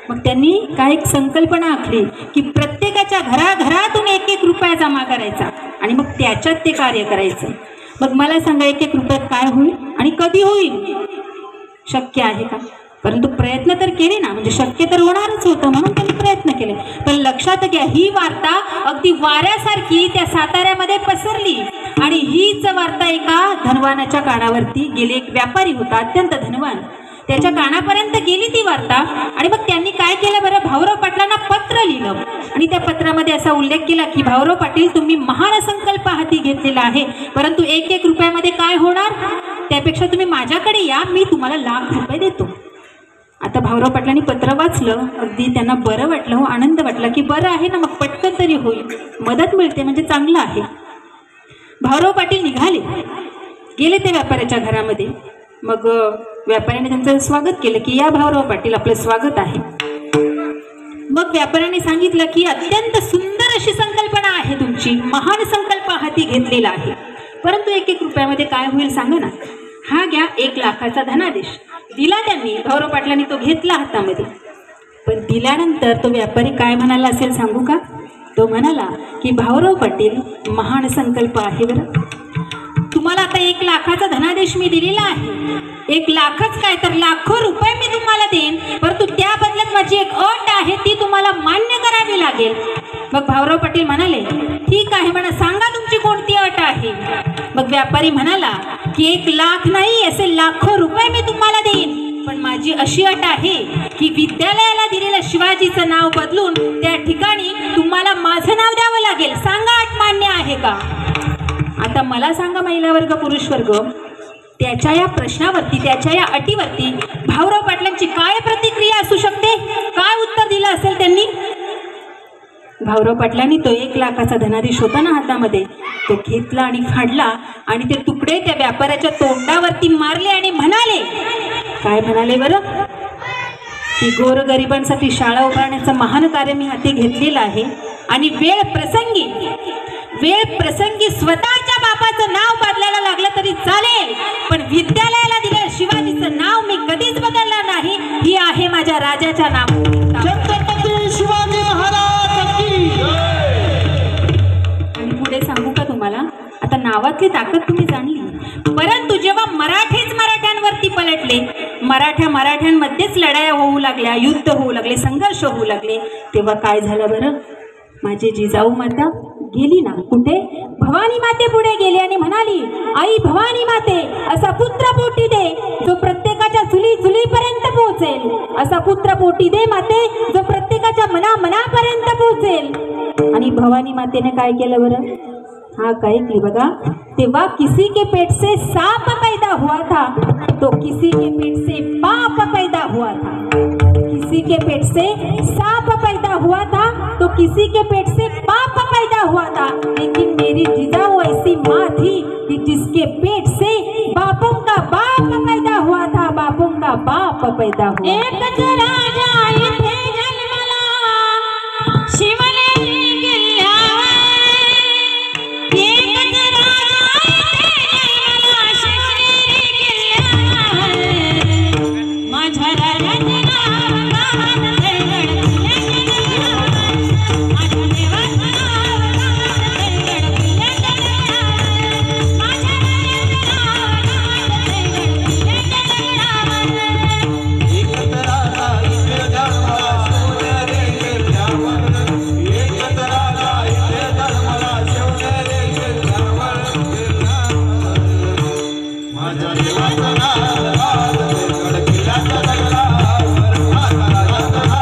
मग त्यांनी काय एक संकल्पना आखली की प्रत्येकाच्या घराघरातून 1-1 रुपया जमा करायचा आणि मग त्याच्यात ते कार्य करायचं. मग मला सांगा, 1-1 रुपयात काय होईल आणि कधी होईल? शक्य आहे का? परंतु प्रयत्न तर केले ना, म्हणजे शक्य तर होणारच होतं म्हणून त्यांनी प्रयत्न केले. पण लक्षात घ्या, ही वार्ता अगदी वाऱ्यासारखी त्या साताऱ्यामध्ये पसरली. आणि हीच वार्ता एका धनवानाच्या कानावरती गेले. एक व्यापारी होता, अत्यंत धनवान. त्याच्या कानापर्यंत गेली ती वार्ता आणि मग त्यांनी काय केलं बरं, भाऊराव पाटलांना पत्र लिहिलं आणि त्या पत्रामध्ये असा उल्लेख केला की भाऊराव पाटील, तुम्ही महान संकल्प हाती घेतलेला आहे, परंतु 1-1 रुपयामध्ये काय होणार, त्यापेक्षा तुम्ही माझ्याकडे या, मी तुम्हाला लाख रुपये देतो. आता भाऊराव पाटलांनी पत्र वाचलं, अगदी त्यांना बरं वाटलं, हो आनंद वाटला की बरं आहे ना, मग पटकन तरी होईल, मदत मिळते म्हणजे चांगलं आहे. भाऊराव पाटील निघाले, गेले त्या व्यापाऱ्याच्या घरामध्ये. मग व्यापाऱ्याने त्यांचं स्वागत केलं की या भाऊराव पाटील, आपलं स्वागत आहे. मग व्यापाऱ्याने सांगितलं की अत्यंत सुंदर अशी संकल्पना आहे तुमची, महान संकल्प हाती घेतलेला आहे, परंतु 1-1 रुपयामध्ये काय होईल सांगा ना. हा घ्या 1 लाखाचा धनादेश. दिला त्यांनी, भाऊराव पाटलांनी तो घेतला हातामध्ये. पण दिल्यानंतर तो व्यापारी काय म्हणाला असेल सांगू का, तो म्हणाला की भाऊराव पाटील, महान संकल्प आहे बरं, तुम्हाला आता 1 लाखाचा धनादेश मी दिलेला आहे, 1 लाखच काय तर लाखो रुपये मी तुम्हाला देईन, परंतु त्या बदल्यात माझी एक अट आहे, ती तुम्हाला मान्य करावी लागेल. मग भाऊराव पाटील म्हणाले ठीक आहे म्हणा, सांगा तुमची कोणती अट आहे. मग व्यापारी म्हणाला की 1 लाख नाही, असे लाखो रुपये मी तुम्हाला देईन, पण माझी अशी अट आहे की विद्यालयाला दिलेलं शिवाजीचं नाव बदलून त्या ठिकाणी तुम्हाला माझं नाव द्यावं लागेल, सांगा अट मान्य आहे का. आता मला सांगा महिला वर्ग, पुरुष वर्ग, त्याच्या या प्रश्नावरती, त्याच्या या अटीवरती भाऊराव पाटलांची काय प्रतिक्रिया असू शकते, काय उत्तर दिलं असेल त्यांनी. भाऊराव पाटलांनी तो 1 लाखाचा धनादेश होता ना हातामध्ये, तो घेतला आणि फाडला आणि ते तुकडे त्या व्यापाऱ्याच्या तोंडावरती मारले आणि म्हणाले, काय म्हणाले बरं, की गोरगरिबांसाठी शाळा उभारण्याचं महान कार्य मी हाती घेतलेलं आहे आणि वेळ प्रसंगी स्वतःच्या बापाचं नाव बदलायला लागलं तरी चालेल, पण विद्यालयाला दिलेलं शिवाजीचं नाव मी कधीच बदलणार नाही, ही आहे माझ्या राजाच्या नावाची शिवाजी महाराज की. आणि पुढे सांगू का तुम्हाला, आता नावातली ताकद तुम्ही जाणली, परंतु जेव्हा मराठेच मराठ्यांवरती पलटले, मराठ्यांमध्येच लढाया होऊ लागल्या, युद्ध होऊ लागले, संघर्ष होऊ लागले, तेव्हा काय झालं बरं, माझे जिजाऊ माता गेली ना कुठे, भवानी माते पुढे गेली आणि म्हणाली, आई भवानी माते, असा पुत्र पोटी दे जो प्रत्येकाच्या चुलीपर्यंत पोहोचेल, असा पुत्र पोटी दे माते जो प्रत्येकाच्या मनापर्यंत पोहोचेल. आणि भवानी मातेने काय केलं बरं, हाँ काय की बघा, तेव्हा किसी के पेट से सांप पैदा हुआ था तो किसी के पेट से पाप पैदा हुआ था, किसी के पेट से सांप पैदा हुआ था तो किसी के पेट से पाप पैदा हुआ था, लेकिन मेरी जिजाऊ ऐसी माँ थी कि जिसके पेट से बापों का बाप पैदा हुआ था, बापों का बाप पैदा हुआ. एकच राजा इथे जन्मला, शिवने किल्ल्यावर, एकच राजा इथे जन्मला, शिवने किल्ल्यावर, माझ्या राजाचे नाव गावात दरगड, माझ्या देवाचं नाव गावात दरगड, माझ्या राजाचं नाव गावात दरगड.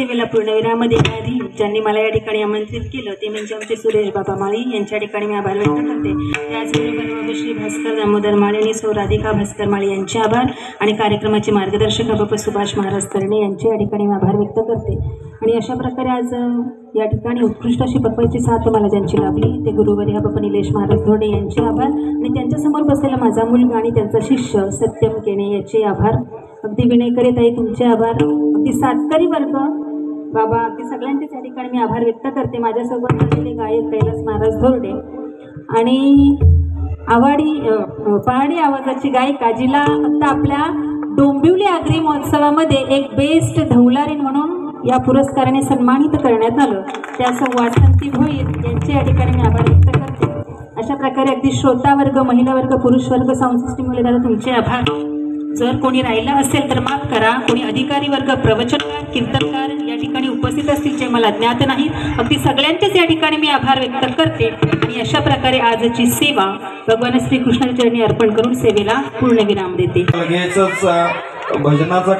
सेवेला पूर्णविराम देण्याआधी ज्यांनी मला या ठिकाणी आमंत्रित केलं ते म्हणजे आमचे सुरेश बाबा माळी यांच्या ठिकाणी मी आभार व्यक्त करते. त्याचबरोबर श्री भास्कर दामोदर माळी आणि सौ राधिका भास्कर माळी यांचे आभार आणि कार्यक्रमाचे मार्गदर्शक बाबा सुभाष महाराज तरणे यांचे या ठिकाणी मी आभार व्यक्त करते. आणि अशा प्रकारे आज या ठिकाणी उत्कृष्ट अशी पप्पाची साथ मला ज्यांची लाभली ते गुरुवर्य बाबा निलेश महाराज धोडे यांचे आभार आणि त्यांच्यासमोर बसलेला माझा मुलगा आणि त्यांचा शिष्य सत्यम केणे याचे आभार. अगदी विनयकरे ताई तुमचे आभार. अगदी सातकरी वर्ग बाबा अगदी सगळ्यांचेच या ठिकाणी मी आभार व्यक्त करते. माझ्यासोबत असलेले गायक कैलास महाराज धोरडे आणि पहाडी आवाजाची गायिका जिला आता आपल्या डोंबिवली आगरी महोत्सवामध्ये एक बेस्ट धौलारीण म्हणून या पुरस्काराने सन्मानित करण्यात आलं त्या वासंती भोईर यांचे या ठिकाणी मी आभार व्यक्त करते. अशा प्रकारे अगदी श्रोता वर्ग महिला वर्ग पुरुष वर्ग साऊंड सिस्टीमवाले दादा तुमचे आभार. जर कोणी राहिला असेल तर माफ करा. कोणी अधिकारी वर्ग प्रवचनकार कीर्तनकार या ठिकाणी उपस्थित असतील जे मला ज्ञात नाही. अगदी सगळ्यांचेच या ठिकाणी मी आभार व्यक्त करते आणि अशा प्रकारे आजची सेवा भगवान श्रीकृष्णाच्या चरणी अर्पण करून सेवेला पूर्णविराम देते. लगेचच भजनाचा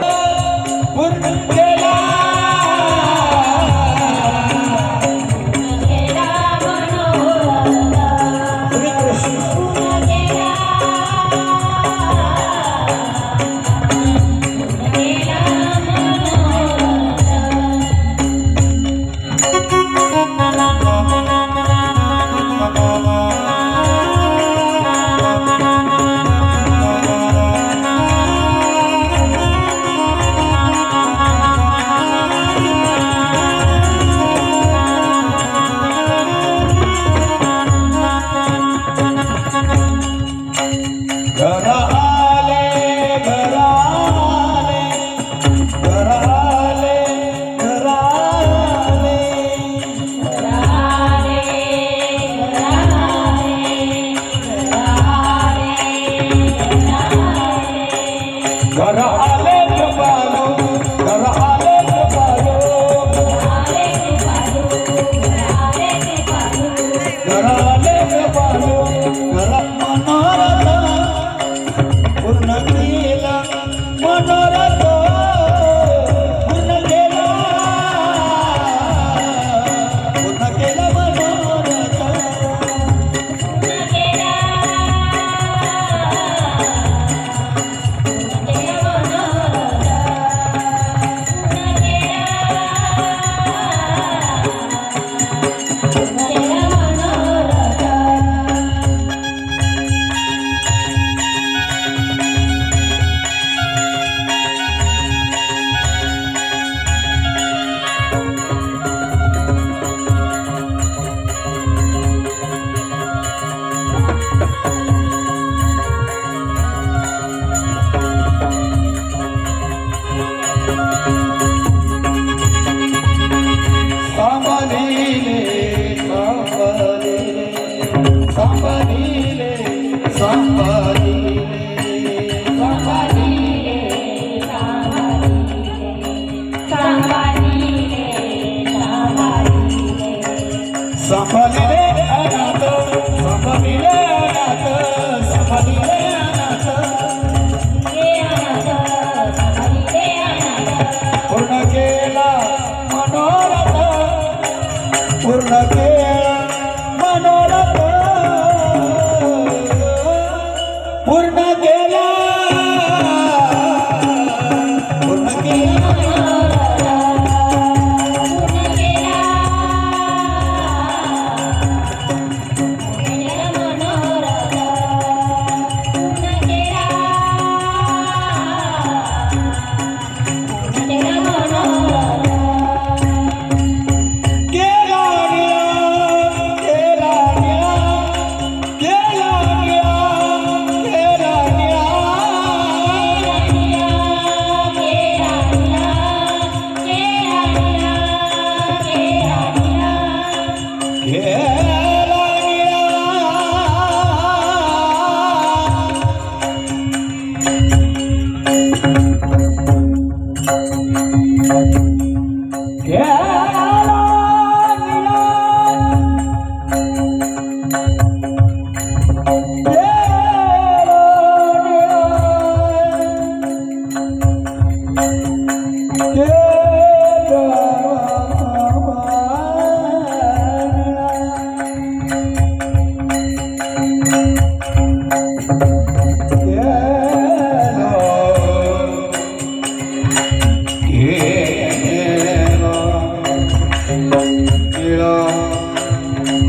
Yeah. केळा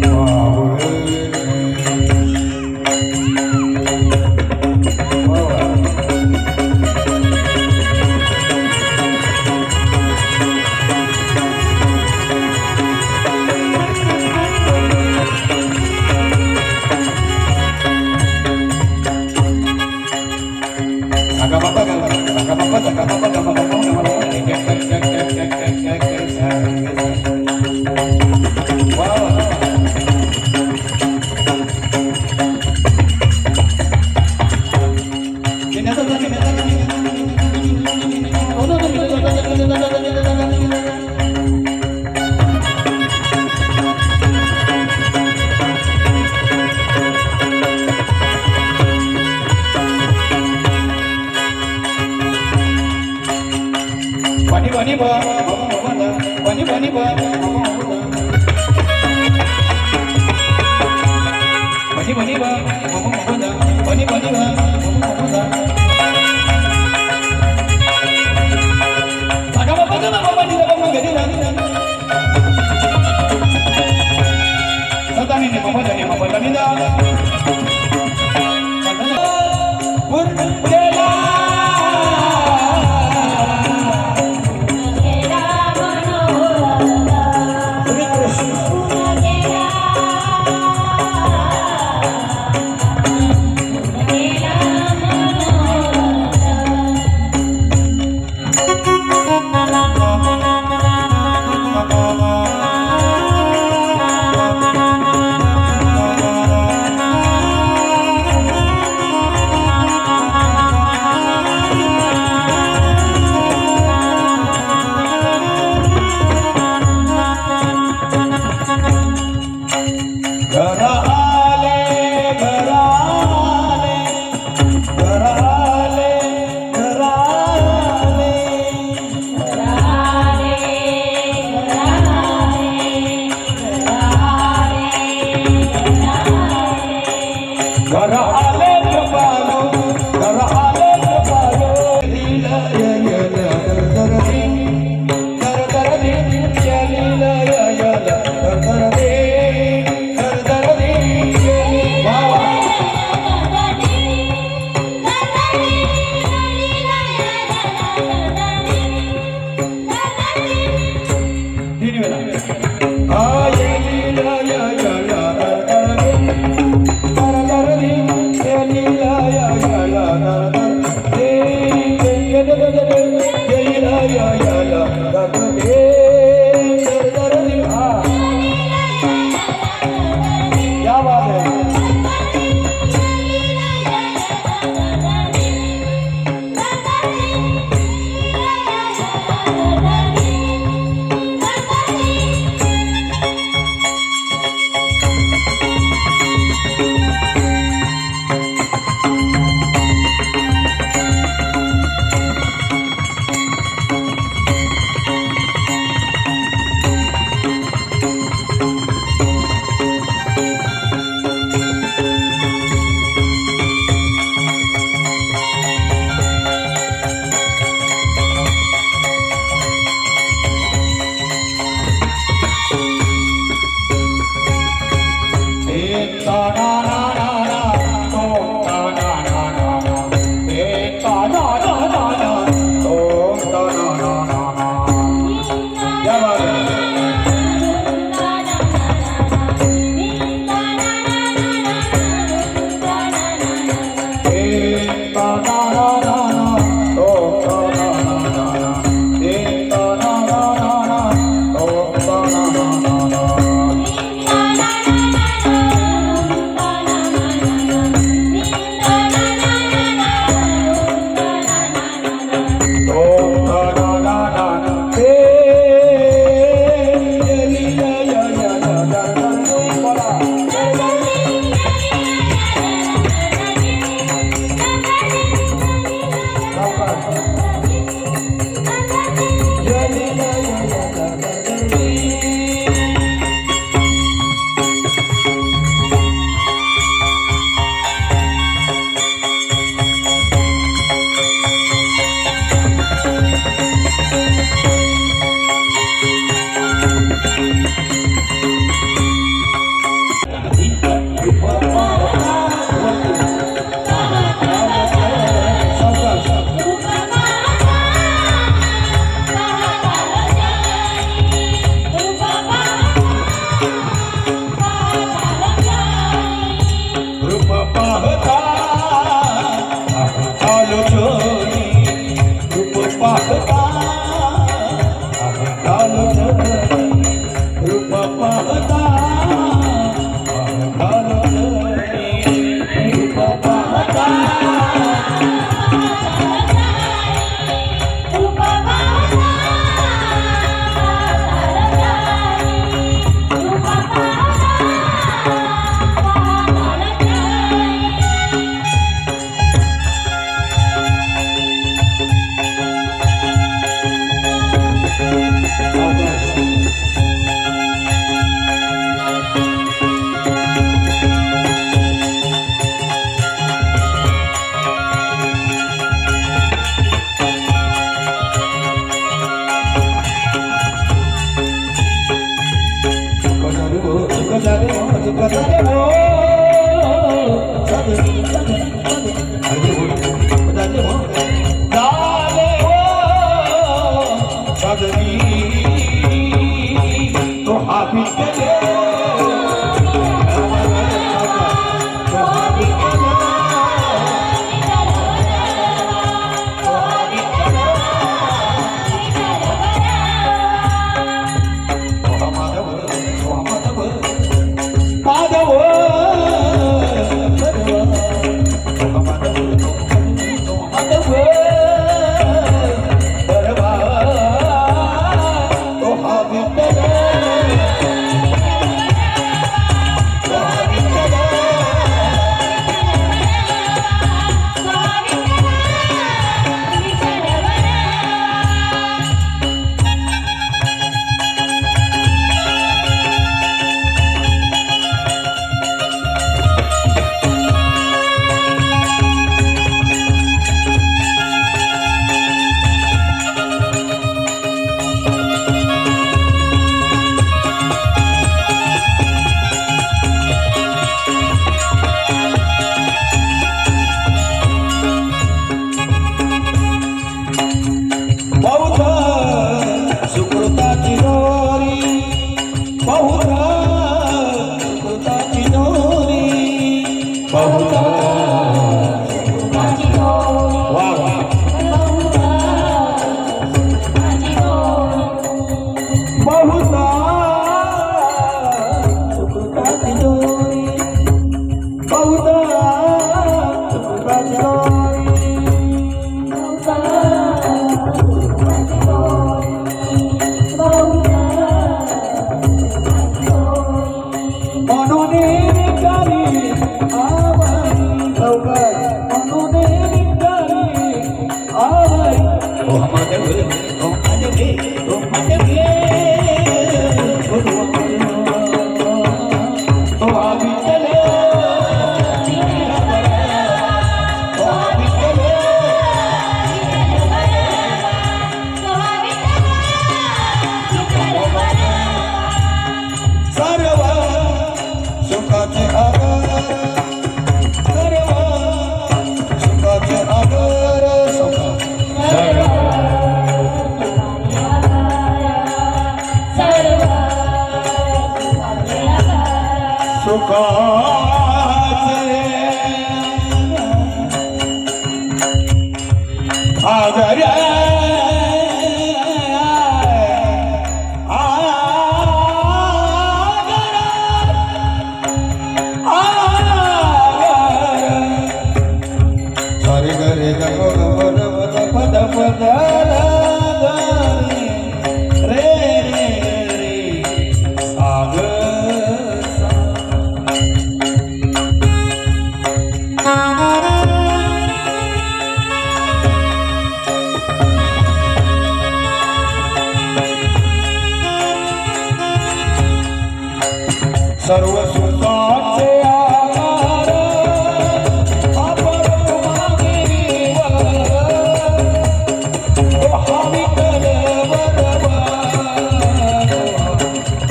पावळे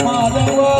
मा महादेव